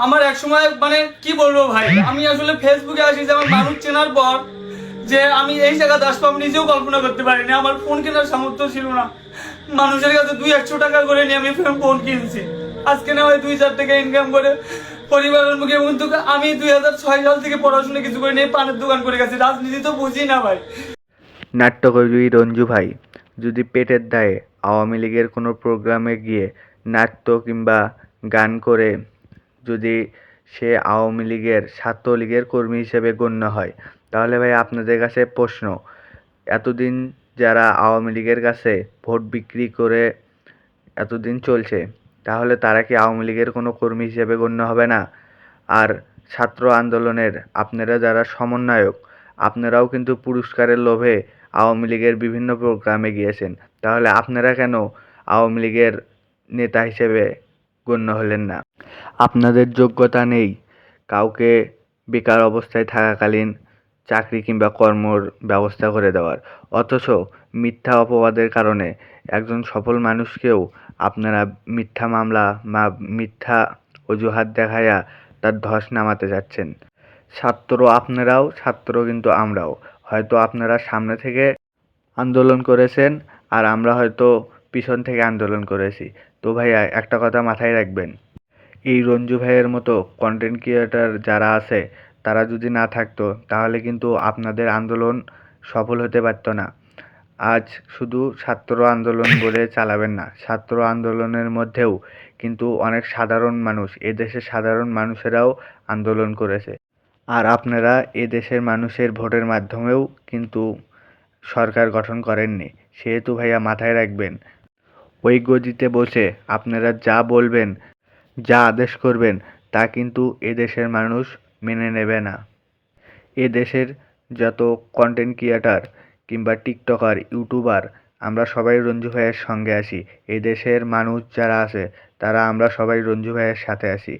আমার এক সময় মানে কি বলবো ভাই, আমি আসলে ফেসবুকে আসি যে আমার মানুষ চেনার পর যে আমি এই জায়গাতে আসবো আমি নিজেও কল্পনা করতে পারিনি। আমার ফোন কেনার সামর্থ্য ছিল না। মানুষের কাছে 200-100 টাকা করে নিয়ে আমি ফোন কিনছি। আজকে না হয় 2-4 টাকা ইনকাম করে পরিবারের মুখে, কিন্তু আমি 2006 সাল থেকে পড়াশোনা কিছু করে নিয়ে পানের দোকান করে গেছি। রাজনীতি তো বুঝি না ভাই। নাট্যকবি রঞ্জু ভাই যদি পেটের দায়ে আওয়ামী লীগের কোনো প্রোগ্রামে গিয়ে নাট্য কিংবা গান করে যদি সে আওয়ামী লীগের ছাত্রলীগের কর্মী হিসেবে গণ্য হয়, তাহলে ভাই আপনাদের কাছে প্রশ্ন, এতদিন যারা আওয়ামী লীগের কাছে ভোট বিক্রি করে এতদিন চলছে, তাহলে তারা কি আওয়ামী লীগের কোনো কর্মী হিসেবে গণ্য হবে না? আর ছাত্র আন্দোলনের আপনারা যারা সমন্বয়ক, আপনারাও কিন্তু পুরস্কারের লোভে আওয়ামী লীগের বিভিন্ন প্রোগ্রামে গিয়েছেন, তাহলে আপনারা কেন আওয়ামী লীগের নেতা হিসেবে গণ্য হলেন না? আপনাদের যোগ্যতা নেই কাউকে বেকার অবস্থায় থাকাকালীন চাকরি কিংবা কর্মর ব্যবস্থা করে দেওয়ার, অথচ মিথ্যা অপবাদের কারণে একজন সফল মানুষকেও আপনারা মিথ্যা মামলা বা মিথ্যা অজুহাত দেখাইয়া তার ধস নামাতে যাচ্ছেন। ছাত্র আপনারাও, ছাত্র কিন্তু আমরাও। হয়তো আপনারা সামনে থেকে আন্দোলন করেছেন আর আমরা হয়তো পিছন থেকে আন্দোলন করেছি। তো ভাইয়া একটা কথা মাথায় রাখবেন, এই রঞ্জু ভাইয়ের মতো কন্টেন্ট ক্রিয়েটর যারা আছে তারা যদি না থাকতো তাহলে কিন্তু আপনাদের আন্দোলন সফল হতে পারতো না। আজ শুধু ছাত্র আন্দোলন বলে চালাবেন না, ছাত্র আন্দোলনের মধ্যেও কিন্তু অনেক সাধারণ মানুষ, এদেশের সাধারণ মানুষেরাও আন্দোলন করেছে। আর আপনারা এদেশের মানুষের ভোটের মাধ্যমেও কিন্তু সরকার গঠন করেননি। সেহেতু ভাইয়া মাথায় রাখবেন, ওই গদিতে বসে আপনারা যা বলবেন, যা আদেশ করবেন তা কিন্তু এদেশের মানুষ মেনে নেবে না। এদেশের যত কন্টেন্ট ক্রিয়েটর কিংবা টিকটকার, ইউটিউবার, আমরা সবাই রঞ্জু ভাইয়ের সঙ্গে আছি। এদেশের মানুষ যারা আছে তারা আমরা সবাই রঞ্জু ভাইয়ের সাথে আছি।